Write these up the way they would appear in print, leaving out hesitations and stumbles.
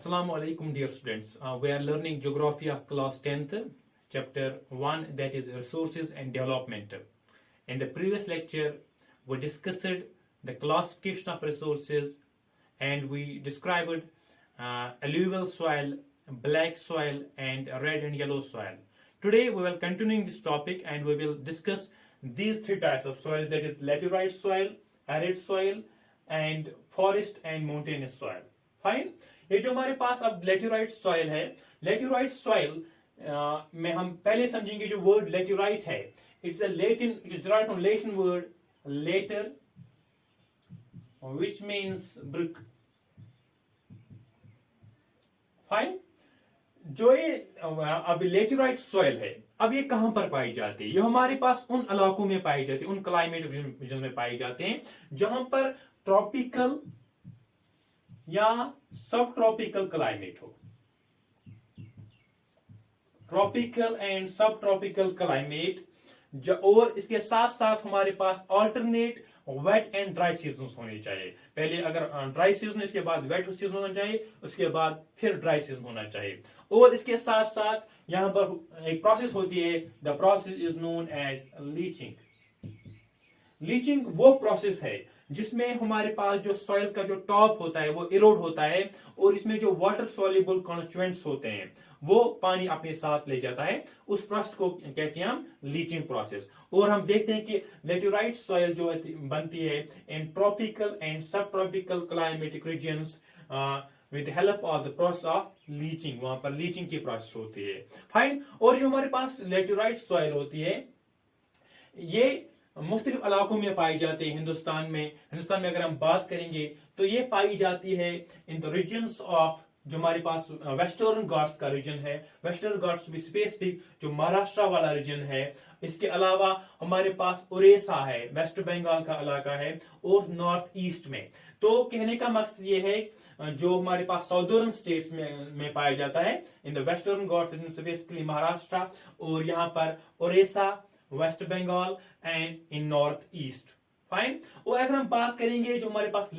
Assalamu alaikum, dear students. We are learning geography of class 10th, chapter 1, that is resources and development. In the previous lecture, we discussed the classification of resources and we described alluvial soil, black soil, and red and yellow soil. Today, we will continue this topic and we will discuss these three types of soils, that is laterite soil, arid soil, and forest and mountainous soil. Fine. ये जो हमारे पास अब laterite soil है, laterite soil में हम पहले समझेंगे जो वर्ड लेटेराइट है, it's a Latin, it is derived from Latin word later which means brick. Fine. जो ये अब लेटेराइट सॉइल है, अब ये कहां पर पाई जाती है? ये हमारे पास उन इलाकों में पाई जाती है, उन क्लाइमेट रीजन में पाई जाते हैं जहां पर ट्रॉपिकल या सब ट्रॉपिकल क्लाइमेट हो. Tropical and subtropical climate और इसके साथ साथ हमारे पास alternate wet and dry season होने चाहिए. पहले अगर ड्राई सीजन, इसके बाद वेट सीजन होना चाहिए, उसके बाद फिर ड्राई सीजन होना चाहिए. और इसके साथ साथ यहां पर एक प्रोसेस होती है, the process is known as leaching. Leaching वो प्रोसेस है जिसमें हमारे पास जो सॉइल का जो टॉप होता है वो इरोड होता है और इसमें जो वाटर सॉल्युबल कॉन्स्टिट्यूएंट्स होते हैं वो पानी अपने साथ ले जाता है. उस प्रोसेस को कहते हैं हम लीचिंग प्रोसेस. और हम देखते हैं कि लेटेराइट सॉइल जो बनती है in tropical and subtropical climatic regions with help of the process of leaching. वहां पर लीचिंग की प्रोसेस होती है. फाइन. और जो हमारे पास लेटेराइट सॉइल होती है ये मुख्तलिफ इलाकों में पाई जाती है. हिंदुस्तान में अगर हम बात करेंगे तो ये पाई जाती है इन द रीजन्स ऑफ, जो हमारे पास वेस्टर्न घाट्स का रीजन है, western Ghats to be specific, जो महाराष्ट्र वाला रीजन है. इसके अलावा हमारे पास उड़ीसा है, वेस्ट बंगाल का इलाका है, और नॉर्थ ईस्ट में. तो कहने का मकसद ये है जो हमारे पास साउदर्न स्टेट्स में पाया जाता है in the western Ghats region, specifically Maharashtra, और यहाँ पर Orissa, West Bengal and in north east. Fine. और अगर हम बात करेंगे जो हमारे पास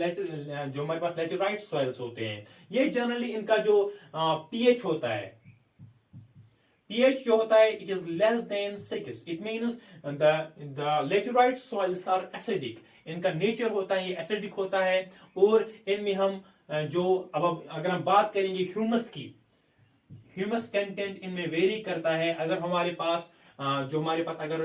लेटेराइट सॉइल्स होते हैं, ये जनरली इनका जो पीएच होता है, pH जो होता है it is less than 6. It means the laterite soils are acidic. इनका नेचर होता है, ये एसिडिक होता है. और इनमें हम जो अब अगर हम बात करेंगे ह्यूमस की, ह्यूमस कंटेंट इनमें वेरी करता है. अगर हमारे पास अगर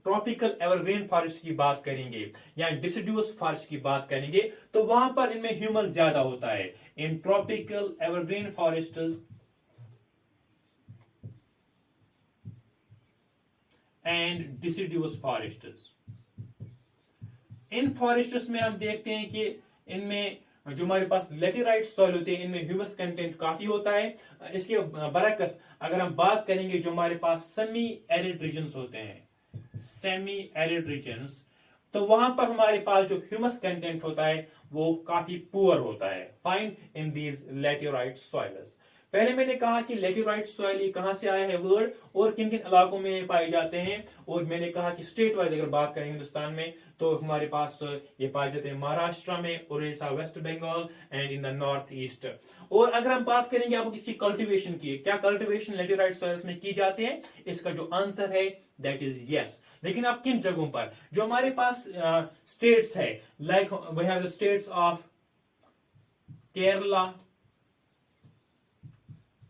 ट्रॉपिकल एवरग्रीन फॉरेस्ट की बात करेंगे या डिसिडुअस फॉरेस्ट की बात करेंगे तो वहां पर इनमें ह्यूमस ज्यादा होता है. In tropical evergreen forests and deciduous forests. इन फॉरेस्ट्स में हम देखते हैं कि इनमें जो हमारे पास लेटेराइट सॉइल होते हैं इनमें ह्यूमस कंटेंट काफी होता है. इसके बरक्स अगर हम बात करेंगे जो हमारे पास सेमी एरिड रीजन्स होते हैं, सेमी एरिड रीजन्स, तो वहां पर हमारे पास जो ह्यूमस कंटेंट होता है वो काफी पुअर होता है. Find in these laterite soils. पहले मैंने कहा कि लेटेराइट सॉइल ये कहां से आया है वर्ड और किन किन इलाकों में पाए जाते हैं. और मैंने कहा कि स्टेट वाइज अगर बात करें हिंदुस्तान में तो हमारे पास ये पाए जाते हैं महाराष्ट्र में, Orissa, West Bengal and in the north east. और अगर हम बात करेंगे अब किसी कल्टीवेशन की, क्या कल्टीवेशन लेटेराइट सॉइल्स में की जाती है, इसका जो आंसर है दैट इज यस. लेकिन अब किन जगहों पर? जो हमारे पास स्टेट्स है, like we have the states of Kerala,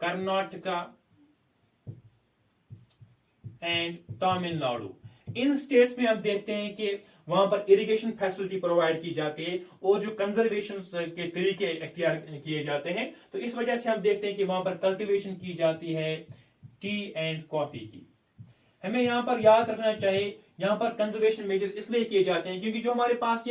Karnataka and Tamil Nadu. इन स्टेट्स में हम देखते हैं कि वहां पर इरिगेशन फैसिलिटी प्रोवाइड की जाती है और जो कंजर्वेशन के तरीके इख्तियार किए जाते हैं. तो इस वजह से हम देखते हैं कि वहां पर कल्टीवेशन की जाती है टी एंड कॉफी की. हमें यहां पर याद रखना चाहिए, यहां पर कंजर्वेशन मेजर्स इसलिए किए जाते हैं क्योंकि जो हमारे पास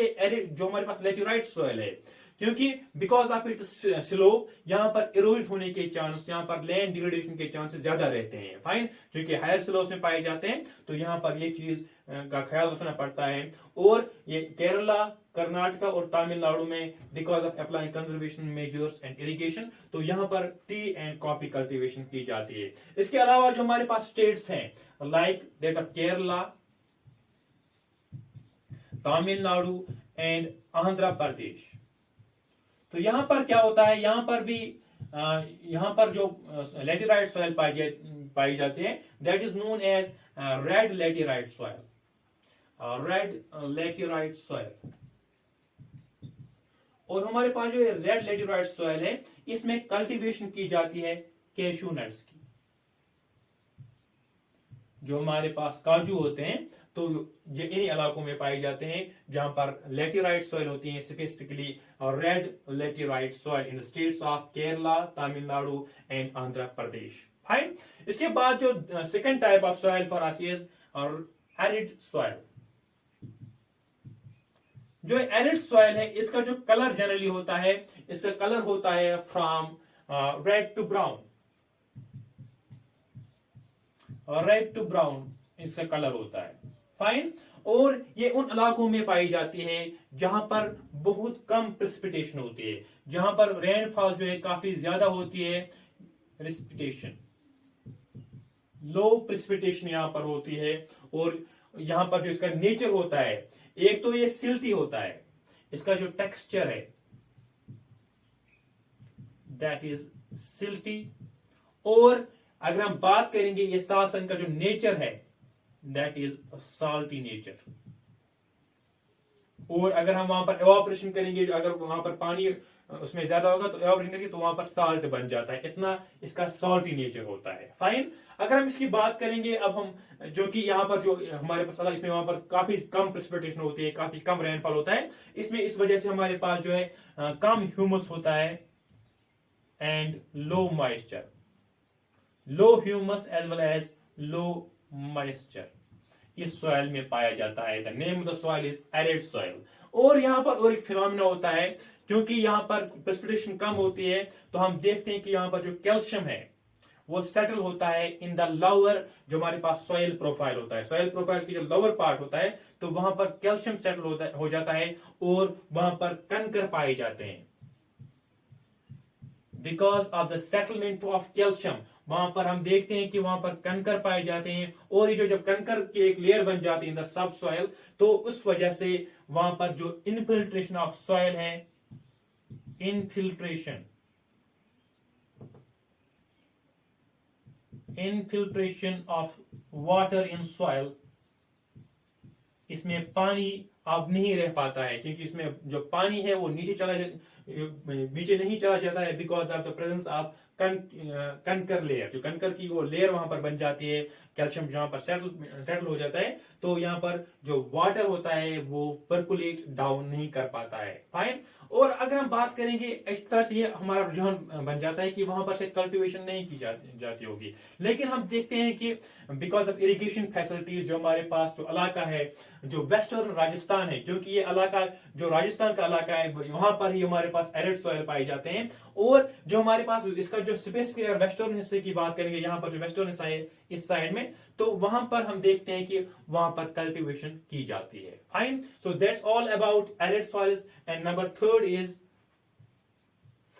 लेटेराइट सॉइल है, क्योंकि बिकॉज ऑफ इट स्लोप यहाँ पर इरोज होने के चांस, यहाँ पर लैंड डिग्रेडेशन के चांसेस ज्यादा रहते हैं. फाइन. क्योंकि हायर स्लोप्स में पाए जाते हैं तो यहाँ पर ये चीज का ख्याल रखना पड़ता है. और ये केरला, कर्नाटका और तमिलनाडु में because of applying conservation measures and irrigation, तो यहाँ पर टी एंड कॉफी कल्टीवेशन की जाती है. इसके अलावा जो हमारे पास स्टेट्स हैं like that of Kerala, Tamil Nadu and Andhra Pradesh, तो यहां पर क्या होता है, यहां पर भी यहां पर जो लेटेराइट सॉइल पाई जाती है, that is known as red laterite soil, red laterite soil. और हमारे पास जो रेड लेटेराइट सॉइल है, इसमें कल्टीवेशन की जाती है कैशू नट्स की। जो हमारे पास काजू होते हैं, तो ये इन इलाकों में पाए जाते हैं जहां पर लेटेराइट सॉइल होती है, specifically red laterite soil in the states of Kerala, Tamil Nadu and Andhra Pradesh. Fine. इसके बाद जो second type of soil for us is arid soil. जो एरिड सॉइल है, इसका जो कलर जनरली होता है, इसका कलर होता है from red to brown, red to brown इसका कलर होता है। फाइन। और ये उन इलाकों में पाई जाती है जहां पर बहुत कम प्रेसिपिटेशन होती है, जहां पर रेनफॉल जो है काफी ज्यादा होती है, प्रेसिपिटेशन लो प्रेसिपिटेशन यहां पर होती है। और यहां पर जो इसका नेचर होता है, एक तो ये सिल्टी होता है, इसका जो टेक्सचर है दैट इज सिल्टी। और अगर हम बात करेंगे ये सासन का जो नेचर है, दैट इज साल्टी नेचर। और अगर हम वहां पर एवापोरेशन करेंगे, अगर वहां पर पानी उसमें ज्यादा होगा तो एवापोरेशन करेंगे तो वहां पर साल्ट बन जाता है, इतना इसका साल्टी नेचर होता है। फाइन। अगर हम इसकी बात करेंगे, अब हम जो कि यहाँ पर जो हमारे पास इसमें वहां पर काफी कम प्रेसिपिटेशन होती है, काफी कम रेनफॉल होता है, इसमें इस वजह से हमारे पास जो है कम ह्यूमस होता है and low moisture, low humus as well as low moisture इस सॉइल में पाया जाता है। The name of the soil is arid soil. और यहाँ पर और एक फिनोमिना होता है, क्योंकि यहाँ पर प्रेसिपिटेशन कम होती है, तो हम देखते हैं कि यहाँ पर जो कैल्शियम है वो सेटल होता है इन द लोअर, जो हमारे पास सॉइल प्रोफाइल होता है, सॉइल प्रोफाइल की जो लोअर पार्ट होता है, तो वहां पर कैल्शियम सेटल हो जाता है और वहां पर कंकर पाए जाते हैं। Because of the settlement of calcium, वहां पर हम देखते हैं कि वहां पर कंकर पाए जाते हैं। और ये जो जब कंकर की एक लेयर बन जाती है इन द सब सॉइल, तो उस वजह से वहां पर जो इनफिल्ट्रेशन ऑफ सॉइल है, infiltration of water in soil, इसमें पानी अब नहीं रह पाता है, क्योंकि इसमें जो पानी है वो नीचे नहीं चला जाता है, because of the presence of कंकर लेयर। जो कंकर की वो लेयर वहां पर बन जाती है, कैल्शियम जहां पर सेटल हो जाता है, तो यहाँ पर जो वाटर होता है वो परकुलेट डाउन नहीं कर पाता है। फाइन। और अगर हम बात करेंगे, इस तरह से ये हमारा रुझान बन जाता है कि वहां पर से कल्टीवेशन नहीं की जाती होगी। लेकिन हम देखते हैं कि बिकॉज ऑफ इरिगेशन फैसिलिटीज, जो हमारे पास जो इलाका है, जो वेस्टर्न राजस्थान है, क्योंकि ये इलाका जो राजस्थान का इलाका है, वहां पर ही हमारे पास एरिड सॉइल पाए जाते हैं। और जो हमारे पास इसका जो स्पेसिफिक वेस्टर्न हिस्से की बात करेंगे, यहाँ पर जो वेस्टर्न हिस्सा है इस साइड में, तो वहां पर हम देखते हैं कि वहां पर कल्टीवेशन की जाती है। Fine. So that's all about arid soils. And number third is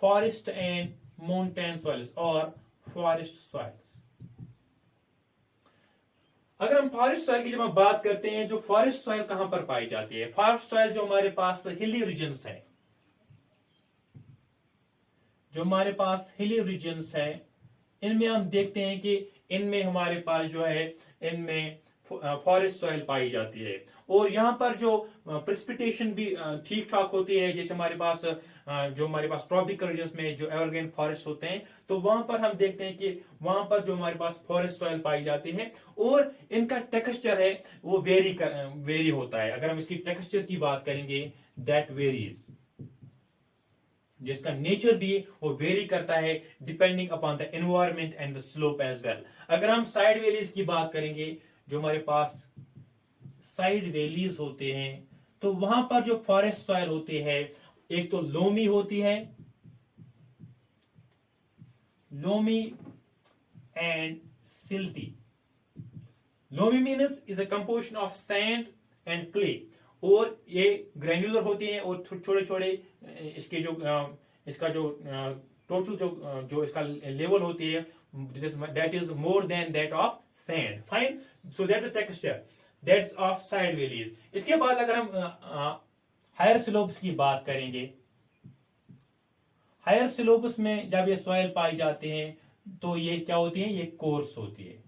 forest and mountain soils और फॉरेस्ट सॉइल्स। अगर हम फॉरेस्ट सॉइल की जब हम बात करते हैं, जो फॉरेस्ट सॉइल कहां पर पाई जाती है, फॉरेस्ट सॉइल जो हमारे पास हिली रीजन्स है, जो हमारे पास हिली रीजन्स है, इनमें हम देखते हैं कि इनमें हमारे पास जो है, इनमें फॉरेस्ट सॉइल पाई जाती है। और यहाँ पर जो प्रेसिपिटेशन भी ठीक ठाक होती है, जैसे हमारे पास जो हमारे पास ट्रॉपिकल रीजन्स में जो एवरग्रीन फॉरेस्ट होते हैं, तो वहां पर हम देखते हैं कि वहां पर जो हमारे पास फॉरेस्ट सॉइल पाई जाती है, और इनका टेक्सचर है वो वेरी होता है। अगर हम इसकी टेक्सचर की बात करेंगे, दैट वेरीज, जिसका नेचर भी वो वेरी करता है depending upon the environment and the slope as well. अगर हम साइड वैलीज की बात करेंगे, जो हमारे पास साइड वैलीज होते हैं, तो वहां पर जो फॉरेस्ट सॉइल होती है, एक तो लोमी होती है, loamy and silty. Loamy means is a composition of sand and clay, और ये ग्रेन्युलर होती हैं, और छोटे छोटे इसके जो इसका जो टोटल जो इसका लेवल होती है, that is more than that of sand. Fine. So that's the texture, that's of side valleys. इसके बाद अगर हम हायर स्लोप्स की बात करेंगे, हायर स्लोप्स में जब ये सॉइल पाए जाते हैं तो ये क्या होती है, ये कोर्स होती है।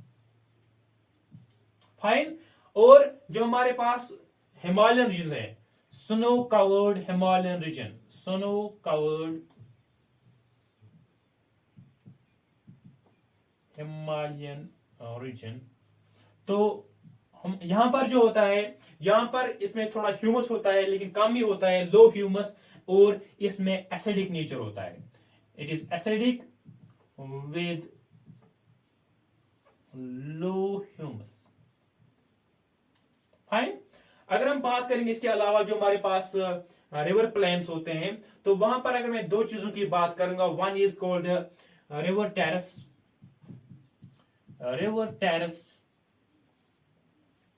फाइन। और जो हमारे पास हिमालयन रीजन है, snow covered Himalayan region, snow covered Himalayan region, तो हम यहां पर जो होता है, यहां पर इसमें थोड़ा ह्यूमस होता है लेकिन कम ही होता है, लो ह्यूमस, और इसमें एसिडिक नेचर होता है। It is acidic with low humus. Fine. अगर हम बात करेंगे इसके अलावा जो हमारे पास रिवर प्लेन्स होते हैं, तो वहां पर अगर मैं दो चीजों की बात करूंगा, one is called river terrace, river terrace,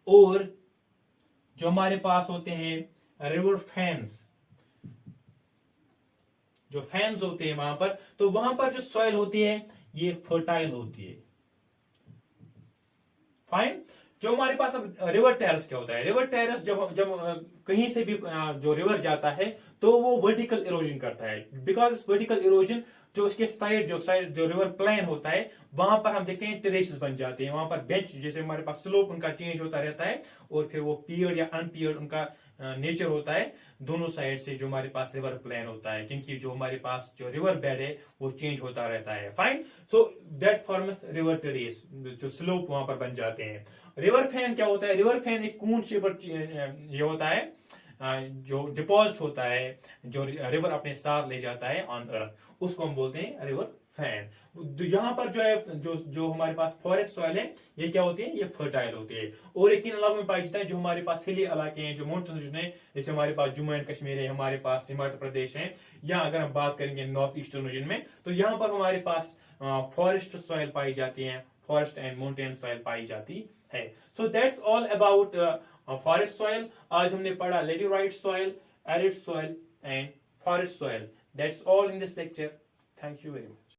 और जो हमारे पास होते हैं रिवर फैंस, जो फैंस होते हैं वहां पर, तो वहां पर जो सॉइल होती है ये फर्टाइल होती है। फाइन। जो हमारे पास अब रिवर टेरेस क्या होता है, रिवर टेरेस जब जब कहीं से भी जो रिवर जाता है तो वो वर्टिकल इरोजन करता है। बिकॉज वर्टिकल इरोजन जो उसके साइड जो रिवर प्लेन होता है वहां पर हम देखते हैं टेरेसेस बन जाते हैं, वहां पर बेंच, जैसे हमारे पास स्लोप उनका चेंज होता रहता है, और फिर वो पियर्ड या अनपियर्ड उनका नेचर होता है दोनों साइड से जो हमारे पास रिवर प्लेन होता है, क्योंकि जो हमारे पास जो रिवर बेड है वो चेंज होता रहता है। Fine. So that forms river terrace, जो स्लोप वहां पर बन जाते हैं। रिवर फैन क्या होता है, रिवर फैन एक कून शेपर ये होता है जो डिपॉजिट होता है, जो रिवर अपने साथ ले जाता है ऑन अर्थ, उसको हम बोलते हैं रिवर फैन। यहाँ पर जो है जो जो हमारे पास फॉरेस्ट सॉइल है ये क्या होती है, ये फर्टाइल होती है। और एक इन इलाकों में पाई जाता है जो हमारे पास हिली इलाके हैं, जो माउंटेन रीजन है, जैसे हमारे पास जम्मू एंड कश्मीर है, हमारे पास हिमाचल प्रदेश है, या अगर हम बात करेंगे नॉर्थ ईस्टर्न रीजन में, तो यहाँ पर हमारे पास फॉरेस्ट सॉइल पाई जाती है, फॉरेस्ट एंड माउंटेन सॉइल पाई जाती है। So that's all about forest soil. आज हमने पढ़ा laterite soil, arid soil and forest soil. That's all in this lecture. Thank you very much.